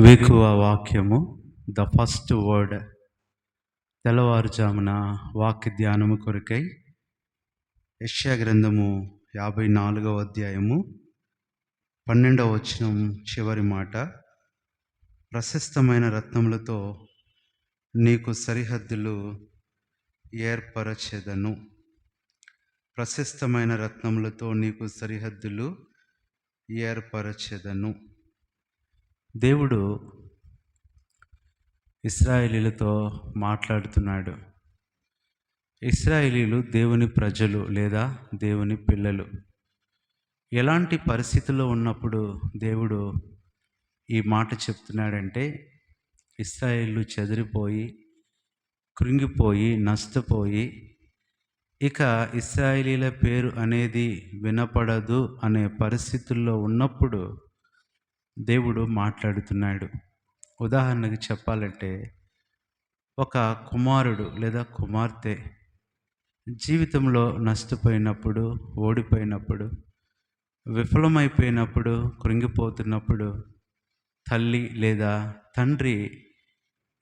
వేకువ వాక్యము the first word. తెల్లవారుజామున వాక్య ధ్యానము కొరకై యెషయా గ్రంథము 54వ అధ్యాయము 12వ వచనం చివరి మాట, ప్రశస్తమైన రత్నములతో నీకు సరిహద్దులు ఏర్పరచెదను. ప్రశస్తమైన రత్నములతో నీకు సరిహద్దులు ఏర్పరచెదను. దేవుడు ఇశ్రాయేలీలతో మాట్లాడుతున్నాడు. ఇశ్రాయేలీలు దేవుని ప్రజలు లేదా దేవుని పిల్లలు. ఎలాంటి పరిస్థితుల్లో ఉన్నప్పుడు దేవుడు ఈ మాట చెప్తున్నాడంటే, ఇశ్రాయేలు చెదిరిపోయి, కృంగిపోయి, నష్టపోయి, ఇక ఇశ్రాయేలీల పేరు అనేది వినపడదు అనే పరిస్థితుల్లో ఉన్నప్పుడు దేవుడు మాట్లాడుతున్నాడు. ఉదాహరణకి చెప్పాలంటే, ఒక కుమారుడు లేదా కుమార్తె జీవితంలో నష్టపోయినప్పుడు, ఓడిపోయినప్పుడు, విఫలమైపోయినప్పుడు, కృంగిపోతున్నప్పుడు తల్లి లేదా తండ్రి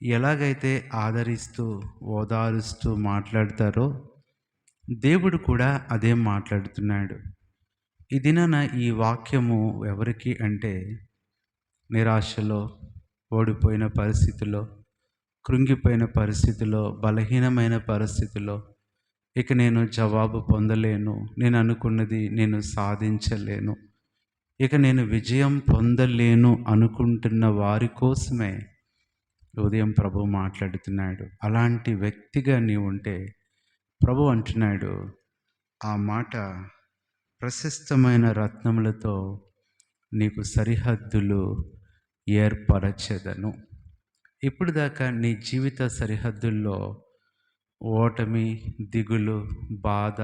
ఎలాగైతే ఆదరిస్తూ, ఓదారుస్తూ మాట్లాడతారో దేవుడు కూడా అదే మాట్లాడుతున్నాడు. ఈ దినాన ఈ వాక్యము ఎవరికి అంటే, నిరాశలో, ఓడిపోయిన పరిస్థితిలో, కృంగిపోయిన పరిస్థితిలో, బలహీనమైన పరిస్థితిలో, ఇక నేను జవాబు పొందలేను, నేను అనుకున్నది నేను సాధించలేను, ఇక నేను విజయం పొందలేను అనుకుంటున్న వారి కోసమే ఉదయం ప్రభు మాట్లాడుతున్నాడు. అలాంటి వ్యక్తిగా నీవు ఉంటే ప్రభు అంటున్నాడు ఆ మాట, ప్రశస్తమైన రత్నములతో నీకు సరిహద్దులు ఏర్పరచెదను. ఇప్పుడు దాకా నీ జీవిత సరిహద్దుల్లో ఓటమి, దిగులు, బాధ,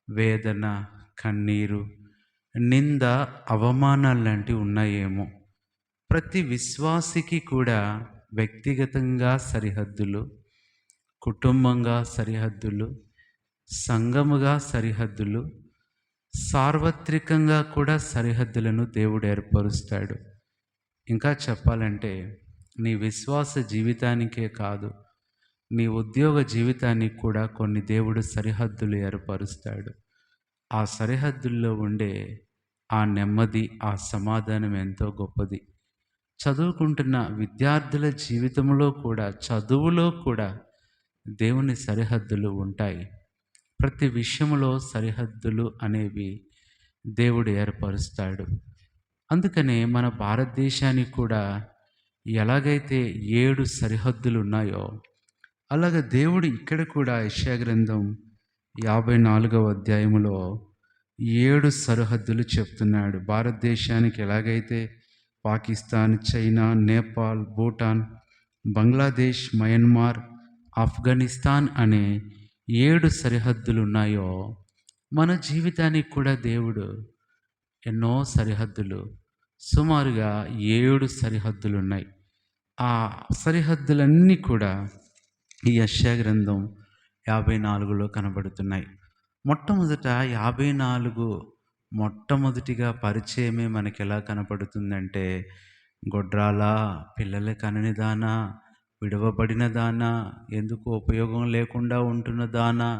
వేదన, కన్నీరు, నింద, అవమానాలు లాంటివి ఉన్నాయేమో. ప్రతి విశ్వాసికి కూడా వ్యక్తిగతంగా సరిహద్దులు, కుటుంబంగా సరిహద్దులు, సంఘముగా సరిహద్దులు, సార్వత్రికంగా కూడా సరిహద్దులను దేవుడు ఏర్పరుస్తాడు. ఇంకా చెప్పాలంటే, నీ విశ్వాస జీవితానికే కాదు, నీ ఉద్యోగ జీవితానికి కూడా కొన్ని దేవుడు సరిహద్దులు ఏర్పరుస్తాడు. ఆ సరిహద్దుల్లో ఉండే ఆ నెమ్మది, ఆ సమాధానం ఎంతో గొప్పది. చదువుకుంటున్న విద్యార్థుల జీవితంలో కూడా, చదువులో కూడా దేవుని సరిహద్దులు ఉంటాయి. ప్రతి విషయంలో సరిహద్దులు అనేవి దేవుడు ఏర్పరుస్తాడు. అందుకనే మన భారతదేశానికి కూడా ఎలాగైతే 7 సరిహద్దులు ఉన్నాయో, అలాగే దేవుడు ఇక్కడ కూడా యెషయా గ్రంథం 54వ అధ్యాయములో 7 సరిహద్దులు చెప్తున్నాడు. భారతదేశానికి ఎలాగైతే పాకిస్తాన్, చైనా, నేపాల్, భూటాన్, బంగ్లాదేశ్, మయన్మార్, ఆఫ్ఘనిస్తాన్ అనే 7 సరిహద్దులు ఉన్నాయో, మన జీవితానికి కూడా దేవుడు ఎన్నో సరిహద్దులు, సుమారుగా 7 సరిహద్దులు ఉన్నాయి. ఆ సరిహద్దులన్నీ కూడా ఈ యెషయా గ్రంథం 54లో కనబడుతున్నాయి. మొట్టమొదట 54 మొట్టమొదటిగా పరిచయమే మనకి ఎలా కనపడుతుందంటే, గొడ్రాల, పిల్లల కనని దానా, విడవబడిన దానా, ఎందుకు ఉపయోగం లేకుండా ఉంటున్న దానా,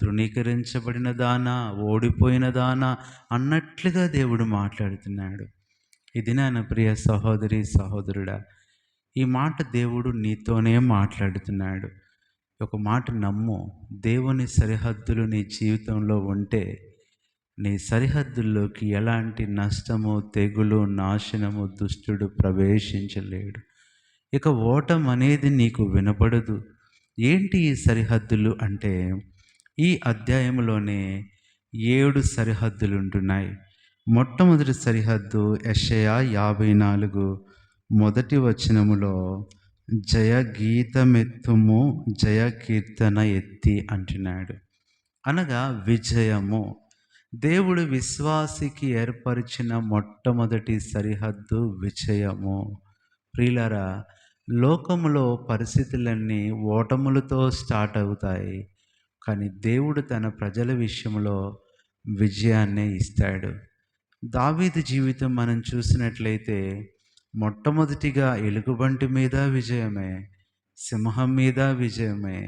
తృణీకరించబడిన దానా, ఓడిపోయిన దానా అన్నట్లుగా దేవుడు మాట్లాడుతున్నాడు. ఇది నా ప్రియ సహోదరి, సహోదరుడా, ఈ మాట దేవుడు నీతోనే మాట్లాడుతున్నాడు. ఒక మాట నమ్ము, దేవుని సరిహద్దులు నీ జీవితంలో ఉంటే నీ సరిహద్దుల్లోకి ఎలాంటి నష్టము, తెగులు, నాశనము దుష్టుడు ప్రవేశించలేడు. ఇక ఓటం అనేది నీకు వినపడదు. ఏంటి ఈ సరిహద్దులు అంటే, ఈ అధ్యాయంలోనే 7 సరిహద్దులు ఉంటున్నాయి. మొట్టమొదటి సరిహద్దు యెషయా 54 మొదటి వచనములో, జయ గీతమెత్తుము, జయ కీర్తన ఎత్తి అంటున్నాడు. అనగా విజయము. దేవుడు విశ్వాసికి ఏర్పరిచిన మొట్టమొదటి సరిహద్దు విజయము. ప్రియులారా, లోకములో పరిస్థితులన్నీ ఓటములతో స్టార్ట్ అవుతాయి, కానీ దేవుడు తన ప్రజల విషయంలో విజయాన్నే ఇస్తాడు. దావీదు జీవితం మనం చూసినట్లయితే, మొట్టమొదటిగా ఎలుగుబంటి మీద విజయమే, సింహం మీద విజయమే,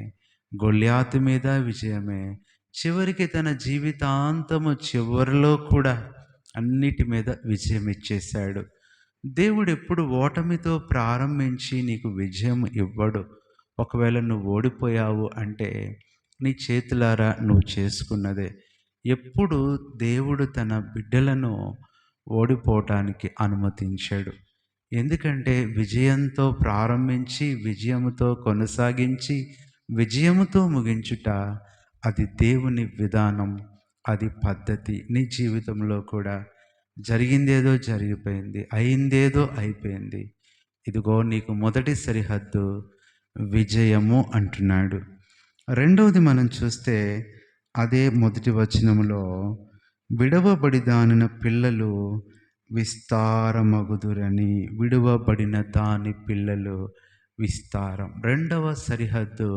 గొల్యాతు మీద విజయమే. చివరికి తన జీవితాంతము చివరిలో కూడా అన్నిటి మీద విజయం ఇచ్చేశాడు. దేవుడు ఎప్పుడు ఓటమితో ప్రారంభించి నీకు విజయం ఇవ్వడు. ఒకవేళ నువ్వు ఓడిపోయావు అంటే నీ చేతులారా నువ్వు చేసుకున్నదే. ఎప్పుడు దేవుడు తన బిడ్డలను ఓడిపోవటానికి అనుమతించాడు. ఎందుకంటే విజయంతో ప్రారంభించి విజయముతో కొనసాగించి విజయముతో ముగించుట అది దేవుని విధానం, అది పద్ధతి. నీ జీవితంలో కూడా జరిగిందేదో జరిగిపోయింది, అయిందేదో అయిపోయింది. ఇదిగో నీకు మొదటి సరిహద్దు విజయము అంటున్నాడు. రెండవది మనం చూస్తే అదే మొదటి వచనములో, విడవబడి దానిన పిల్లలు విస్తారమగుదురని. విడువబడిన దాని పిల్లలు విస్తారం. రెండవ సరిహద్దు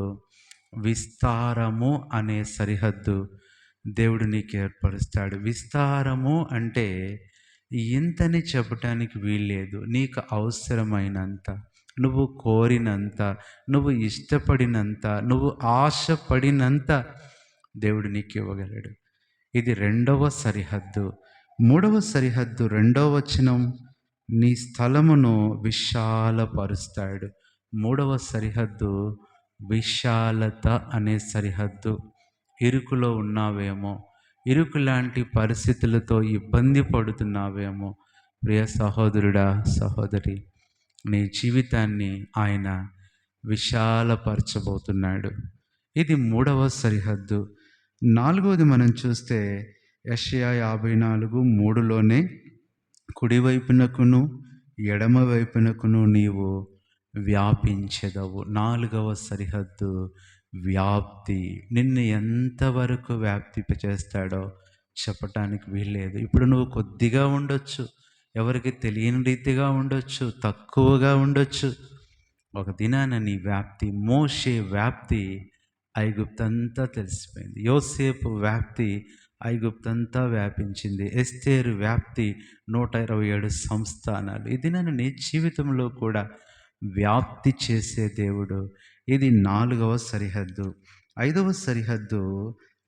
విస్తారము అనే సరిహద్దు దేవుడు నీకు ఏర్పరుస్తాడు. విస్తారము అంటే ఇంతని చెప్పటానికి వీల్లేదు. నీకు అవసరమైనంత, నువ్వు కోరినంత, నువ్వు ఇష్టపడినంత, నువ్వు ఆశపడినంత దేవుడు నీకు ఇవ్వగలడు. ఇది రెండవ సరిహద్దు. మూడవ సరిహద్దు రెండవ వచనం, నీ స్థలమును విశాలపరుస్తాడు. మూడవ సరిహద్దు విశాలత అనే సరిహద్దు. ఇరుకులో ఉన్నావేమో, ఇరుకు లాంటి పరిస్థితులతో ఇబ్బంది పడుతున్నావేమో, ప్రియ సహోదరుడా సహోదరి, నీ జీవితాన్ని ఆయన విశాలపరచబోతున్నాడు. ఇది మూడవ సరిహద్దు. నాలుగవది మనం చూస్తే యెషయా 54:3లోనే, కుడివైపునకును ఎడమ వైపునకును నీవు వ్యాపించెదవు. నాలుగవ సరిహద్దు వ్యాప్తి. నిన్ను ఎంతవరకు వ్యాప్తింపచేస్తాడో చెప్పటానికి వీల్లేదు. ఇప్పుడు నువ్వు కొద్దిగా ఉండొచ్చు, ఎవరికి తెలియని రీతిగా ఉండొచ్చు, తక్కువగా ఉండొచ్చు. ఒక దినాన నీ వ్యాప్తి, మోషే వ్యాప్తి ఐగుప్తంతా తెలిసిపోయింది. యోసేపు వ్యాప్తి ఐగుప్తంతా వ్యాపించింది. ఎస్తేరు వ్యాప్తి 127 సంస్థానాలు. ఇది నన్ను నీ జీవితంలో కూడా వ్యాప్తి చేసే దేవుడు. ఇది నాలుగవ సరిహద్దు. ఐదవ సరిహద్దు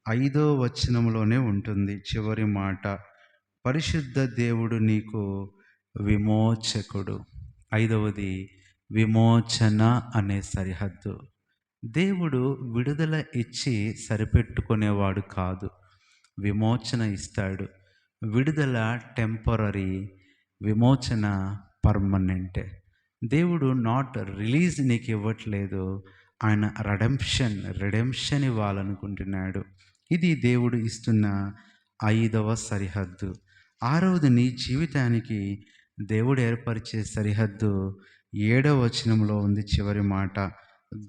5వ వచనంలోనే ఉంటుంది. చివరి మాట, పరిశుద్ధ దేవుడు నీకు విమోచకుడు. ఐదవది విమోచన అనే సరిహద్దు. దేవుడు విడుదల ఇచ్చి సరిపెట్టుకునేవాడు కాదు, విమోచన ఇస్తాడు. విడుదల టెంపరరీ, విమోచన పర్మనెంటే. దేవుడు నాట్ రిలీజ్ నీకు ఇవ్వట్లేదు, ఆయన రెడెంప్షన్ ఇవ్వాలనుకుంటున్నాడు. ఇది దేవుడు ఇస్తున్న 5వ సరిహద్దు. ఆరవది నీ జీవితానికి దేవుడు ఏర్పరిచే సరిహద్దు 7వ వచనంలో ఉంది. చివరి మాట,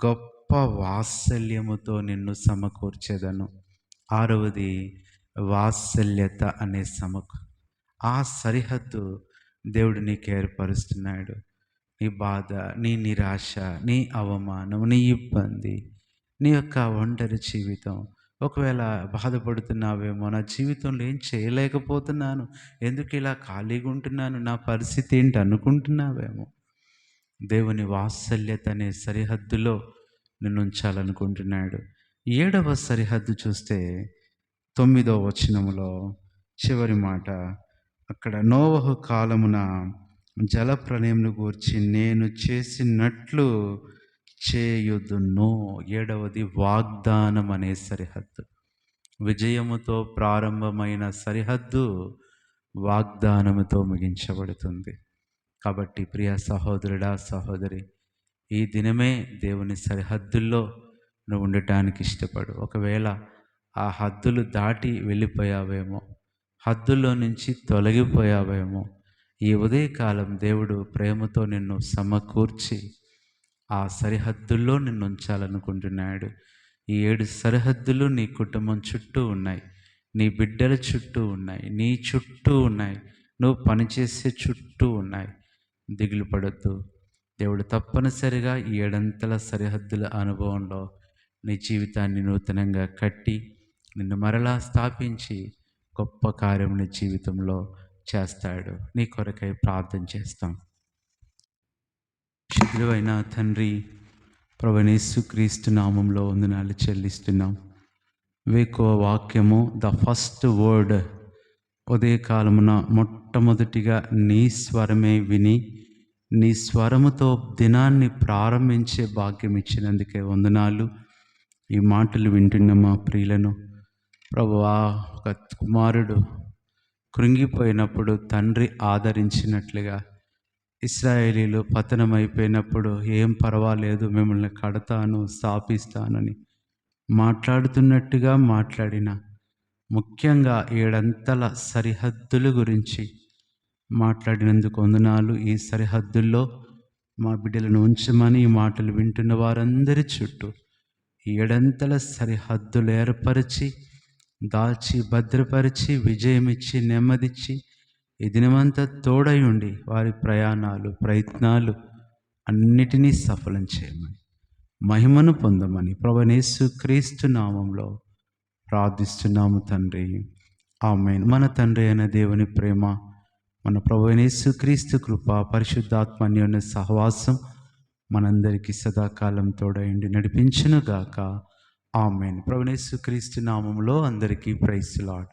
గొప్ప వాత్సల్యముతో నిన్ను సమకూర్చెదను. ఆరవది వాత్సల్యత అనే ఆ సరిహద్దు దేవుడు నీకు ఏర్పరుస్తున్నాడు. నీ బాధ, నీ నిరాశ, నీ అవమానం, నీ ఇబ్బంది, నీ యొక్క ఒంటరి జీవితం, ఒకవేళ బాధపడుతున్నావేమో, నా జీవితంలో ఏం చేయలేకపోతున్నాను, ఎందుకు ఇలా ఖాళీగా ఉంటున్నాను, నా పరిస్థితి ఏంటి అనుకుంటున్నావేమో, దేవుని వాత్సల్యత అనే సరిహద్దులో నిన్ను ఉంచాలనుకుంటున్నాడు. 7వ సరిహద్దు చూస్తే 9వ వచనంలో చివరి మాట, అక్కడ నోవహు కాలమున జలప్రళయమును గూర్చి నేను చేసినట్లు చేయుదును. 7వది వాగ్దానం అనే సరిహద్దు. విజయముతో ప్రారంభమైన సరిహద్దు వాగ్దానముతో ముగించబడుతుంది. కాబట్టి ప్రియ సహోదరుడా సహోదరి, ఈ దినమే దేవుని సరిహద్దుల్లో నువ్వు ఉండటానికి ఇష్టపడు. ఒకవేళ ఆ హద్దులు దాటి వెళ్ళిపోయావేమో, హద్దుల్లో నుంచి తొలగిపోయావేమో, ఈ ఉదయకాలం దేవుడు ప్రేమతో నిన్ను సమకూర్చి ఆ సరిహద్దుల్లో నిన్ను ఉంచాలనుకుంటున్నాడు. ఈ 7 సరిహద్దులు నీ కుటుంబం చుట్టూ ఉన్నాయి, నీ బిడ్డల చుట్టూ ఉన్నాయి, నీ చుట్టూ ఉన్నాయి, నువ్వు పనిచేసే చుట్టూ ఉన్నాయి. దిగులు పడొద్దు. దేవుడు తప్పనిసరిగా ఈ 7 సరిహద్దుల అనుభవంలో నీ జీవితాన్ని నూతనంగా కట్టి నిన్ను మరలా స్థాపించి గొప్ప కార్యం నీ జీవితంలో చేస్తాడు. నీ కొరకై ప్రార్థన చేస్తాం. పరిశుద్ధుడైన తండ్రి, ప్రభువైన యేసుక్రీస్తు నామంలో వందనాలు చెల్లిస్తున్నాం. వేకువ వాక్యము ద ఫస్ట్ వర్డ్ ఉదయకాలమున మొట్టమొదటిగా నీ స్వరమే విని నీ స్వరముతో దినాన్ని ప్రారంభించే భాగ్యం ఇచ్చినందుకే వందనాలు. ఈ మాటలు వింటున్న మా ప్రియులను ప్రభువా, ఒక కుమారుడు కృంగిపోయినప్పుడు తండ్రి ఆదరించినట్లుగా, ఇశ్రాయేలీలు పతనమైపోయినప్పుడు ఏం పర్వాలేదు, మిమ్మల్ని కడతాను, స్థాపిస్తానని మాట్లాడుతున్నట్టుగా మాట్లాడిన, ముఖ్యంగా 7 అంతల సరిహద్దుల గురించి మాట్లాడినందుకు వందనాలు. ఈ సరిహద్దుల్లో మా బిడ్డలను ఉంచమని ఈ మాటలు వింటున్న వారందరి చుట్టూ 7 అంతల సరిహద్దులు ఏర్పరిచి, దాచి, భద్రపరిచి, విజయమిచ్చి, నెమ్మదిచ్చి, ఈ దినమంతా తోడై ఉండి వారి ప్రయాణాలు, ప్రయత్నాలు అన్నిటినీ సఫలం చేయమని, మహిమను పొందమని ప్రభువైన యేసుక్రీస్తు నామంలో ప్రార్థిస్తున్నాము తండ్రి. ఆమేన్. మన తండ్రి అయిన దేవుని ప్రేమ, మన ప్రభువైన యేసుక్రీస్తు కృప, పరిశుద్ధాత్మ అన్యోన్య సహవాసం మనందరికీ సదాకాలం తోడైండి నడిపించునుగాక. ఆమేన్. ప్రభువైన యేసుక్రీస్తు నామంలో అందరికీ ప్రైజ్ లార్డ్.